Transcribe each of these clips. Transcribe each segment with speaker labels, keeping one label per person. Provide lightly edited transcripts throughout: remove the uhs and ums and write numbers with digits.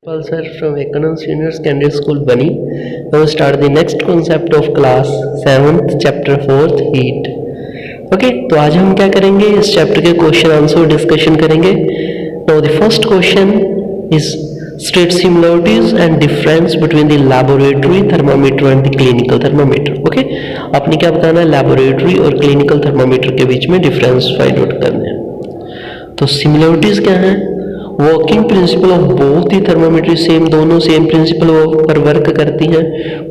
Speaker 1: Paul sir from Econom Senior Secondary School Bani. Now we start the next concept of class 7th chapter 4th heat. Okay तो आज हम क्या करेंगे, इस chapter के question answer discussion करेंगे. Now the first question is state similarities and difference between the laboratory thermometer and the clinical thermometer. Okay, आपने क्या बताना है, लैबोरेटरी और क्लिनिकल थर्मामीटर के बीच में डिफरेंस फाइंड आउट करने हैं. तो सिमिलरिटीज क्या है, वर्किंग प्रिंसिपल ऑफ बोथ ही थर्मामीटर सेम, दोनों सेम प्रिंसिपल पर वर्क करती हैं.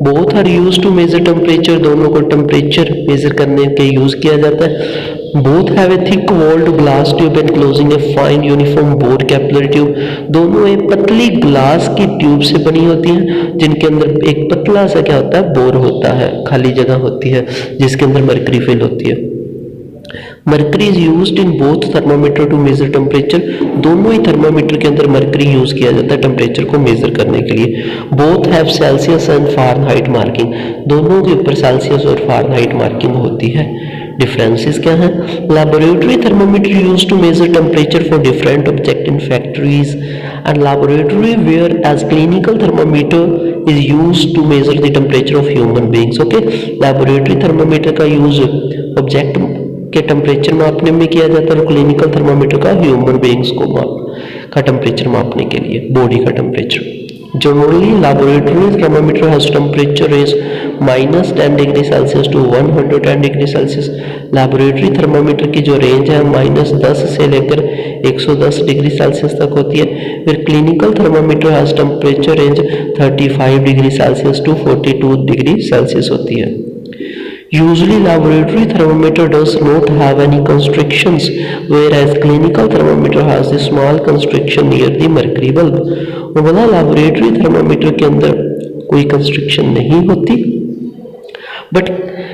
Speaker 1: Both are use to measure temperature, दोनों को टेम्परेचर मेजर करने के यूज किया जाता है. Both have a thick walled glass tube and closing a fine uniform bore capillary tube. दोनों एक पतली ग्लास की ट्यूब से बनी होती हैं जिनके अंदर एक पतला सा क्या होता है, बोर होता है, खाली जगह होती है जिसके अंदर मरकरी फिल होती है. Mercury is used in both thermometer to measure temperature. दोनों ही थर्मामीटर के अंदर मरकरी यूज किया जाता है टेम्परेचर को मेजर करने के लिए. Both have Celsius and Fahrenheit marking. दोनों के ऊपर सेल्सियस और फारेनहाइट मार्किंग होती है. डिफरेंसेस क्या है, laboratory thermometer use to measure temperature for different object in factories and laboratory whereas clinical thermometer is use to measure the temperature of human beings. Okay, laboratory thermometer का use object के temperature मापने में किया जाता है और clinical thermometer का human beings को का टेम्परेचर मापने के लिए, बॉडी का temperature. Generally laboratory thermometer has temperature range -10 degree Celsius to 110 degree Celsius. Laboratory thermometer की जो रेंज है -10 से लेकर 110 डिग्री सेल्सियस तक होती है. फिर clinical thermometer has temperature range 35 degree Celsius to 42 degree Celsius होती है. Usually laboratory thermometer does not have any constrictions, whereas clinical thermometer has a small constriction near the mercury bulb. वो बोला laboratory thermometer के अंदर कोई constriction नहीं होती, but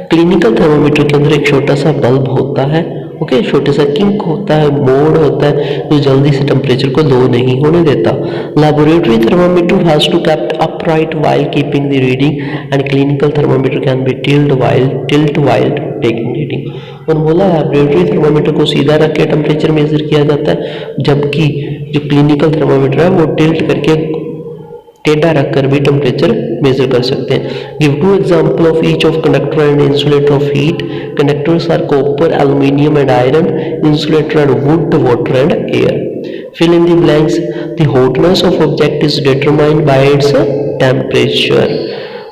Speaker 1: clinical thermometer के अंदर एक छोटा सा बल्ब होता है. ओके, छोटे सा किंक होता है, मोड होता है जो जल्दी से टेम्परेचर को लो नहीं होने देता. Laboratory thermometer has to kept upright while keeping the reading and clinical thermometer can be tilt while taking reading. और बोला लैबोरेटरी थर्मामीटर को सीधा रख के टेम्परेचर मेजर किया जाता है, जबकि जो क्लिनिकल थर्मामीटर है वो टिल्ट करके टेढ़ा रखकर भी टेम्परेचर मेजर कर सकते हैं. Give 2 example of each of conductor and insulator of heat. Conductors are copper, aluminium and iron. Insulator are wood, water and air. Fill in the blanks. The hotness of object is determined by its temperature.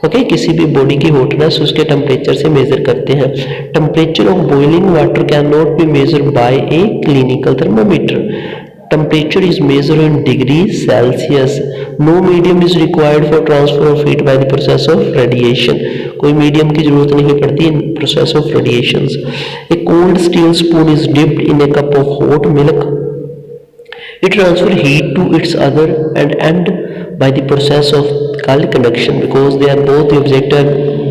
Speaker 1: Okay, किसी भी body की hotness उसके temperature से major करते हैं. Temperature of boiling water can not be measured by a clinical thermometer. Temperature is measured in degrees Celsius. No medium is required for transfer of heat by the process of radiation. कोई medium की जरूरत नहीं पड़ती in process of radiations. A cold steel spoon is dipped in a cup of hot milk. It transfers heat to its other end by the process of called conduction, because they are both the object are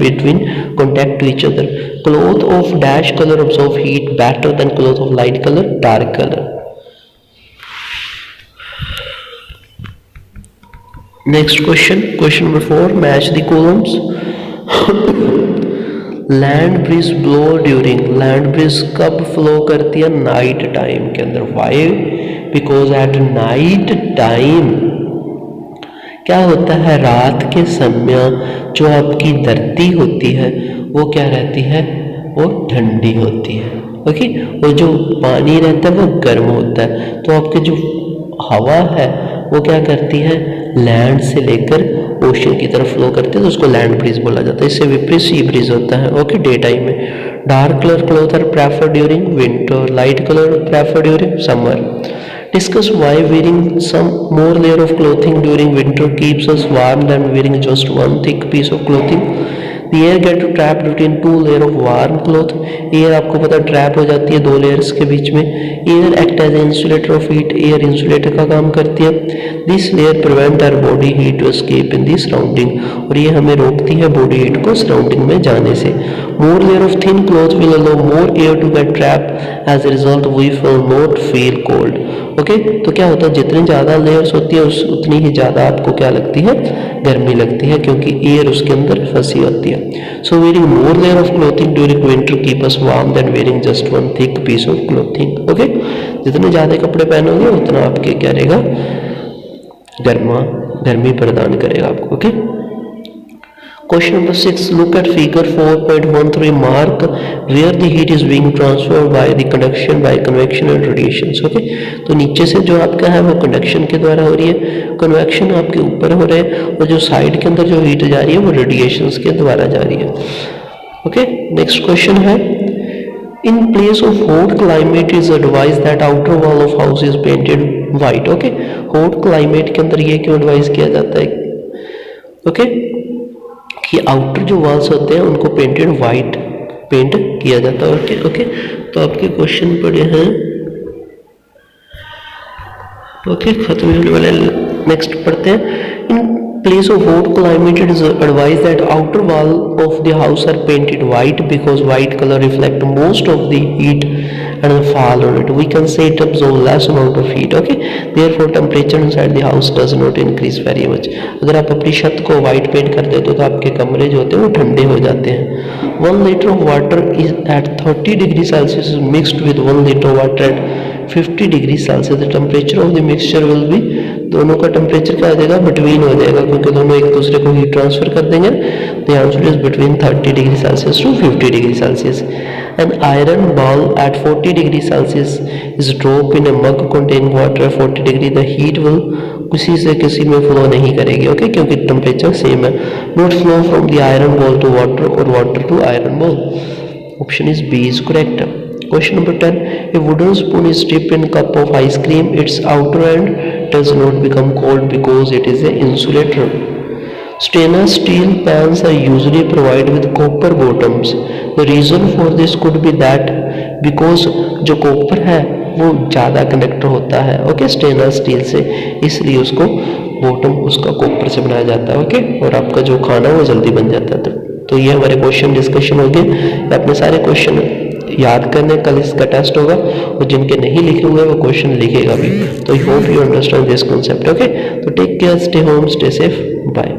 Speaker 1: between contact to each other. Cloth of dash color absorb heat better than cloth of light color, dark color. Next question number 4. Match the columns. Land breeze blow during. Land breeze कब flow करती है, night time के अंदर. Why, because at night time क्या होता है, रात के समय जो आपकी धरती होती है वो क्या रहती है, वो ठंडी होती है. ओके, और जो पानी रहता है वो गर्म होता है. तो आपके जो हवा है वो क्या करती है, लैंड से लेकर ओशन की तरफ फ्लो करती है, तो उसको लैंड ब्रिज बोला जाता है. इससे विपरीत सी ब्रिज होता है. ओके, डे टाइम में. Dark colour cloth are prefer during winter, light colour prefer during summer. Discuss why wearing some more layer of clothing during winter keeps us warm then wearing just one thick piece of clothing. The air get trapped between 2 layer of warm cloth. Air आपको पता trap हो जाती है 2 layers के बीच में. Air act as insulator of heat. Air insulator का काम करती है. This layer prevent our body heat to escape in the surrounding. और ये हमें रोकती है बॉडी हीट को सराउंडिंग में जाने से. More layer of thin cloth will allow more air to get trap. As a result we will not feel cold. Okay, तो क्या होता है, जितनी ज़्यादा लेयर्स होती है उतनी ही ज़्यादा आपको क्या लगती है, गर्मी लगती है, क्योंकि एयर उसके अंदर फंसी होती है. So wearing more layer of clothing during winter keep us warm then wearing just one thick piece of clothing. Okay, जितने ज़्यादा कपड़े पहनोगे उतना आपके क्या रहेगा, गर्मा गर्मी प्रदान करेगा आपको। Okay, question number 6, look at figure 4.13, mark where the heat is being transferred by the conduction, by convection and radiations. Okay, तो नीचे से जो आपका है वो कंडक्शन के द्वारा हो रही है, कन्वेक्शन आपके ऊपर हो रहा है, और जो साइड के अंदर जो हीट जा रही है वो रेडिएशंस के द्वारा जा रही है। ओके, नेक्स्ट क्वेश्चन है, in place of hot climate is advise that outer wall of house is painted white. Okay, hot climate के अंदर ये क्यों एडवाइज किया जाता है? ओके, कि आउटर जो वॉल्स होते हैं उनको पेंटेड वाइट पेंट किया जाता है। ओके ओके, तो आपके क्वेश्चन पड़े हैं। ओके, खत्म होने वाले, नेक्स्ट पढ़ते हैं। इन place of hot climate it is advised that outer wall of the house are painted white because white color reflect most of the heat and fall on it. We can say it absorbs less amount of heat. Okay, therefore temperature inside the house does not increase very much. अगर आप अपनी छत को white paint कर देते हो तो आपके कमरे जो होते हैं वो ठंडे हो जाते हैं। 1 liter of water is at 30 degree Celsius is mixed with 1 liter of water at 50 degree Celsius. The temperature of the mixture will be, दोनों का टेम्परेचर क्या हो जाएगा? बिटवीन हो जाएगा, क्योंकि दोनों एक दूसरे को हीट ट्रांसफर कर देंगे। The answer is between 30 degree Celsius to 50 degree Celsius. An iron ball at 40 degree Celsius is drop in a mug containing water at 40 degree. The heat will किसी से किसी में फ्लो नहीं करेगी। ओके, क्योंकि temperature same है। Not flow from the iron ball to water और water to iron ball. Option is B is correct. Question number 10, a wooden spoon is dipped in cup of ice cream. Its outer end does not become cold because it is an insulator. Stainless steel pans are usually provided with copper bottoms. The reason for this could be that because जो copper है वो ज़्यादा conductor होता है। Okay, stainless steel से, इसलिए उसको bottom उसका कॉपर से बनाया जाता है। ओके, और आपका जो खाना है वो जल्दी बन जाता है। तो ये हमारे क्वेश्चन डिस्कशन हो गए। अपने सारे क्वेश्चन याद करने, कल इसका टेस्ट होगा, और जिनके नहीं लिखे हुए वो क्वेश्चन लिखेगा भी। तो I hope you understand this concept. Okay, तो take care, stay home, stay safe, bye.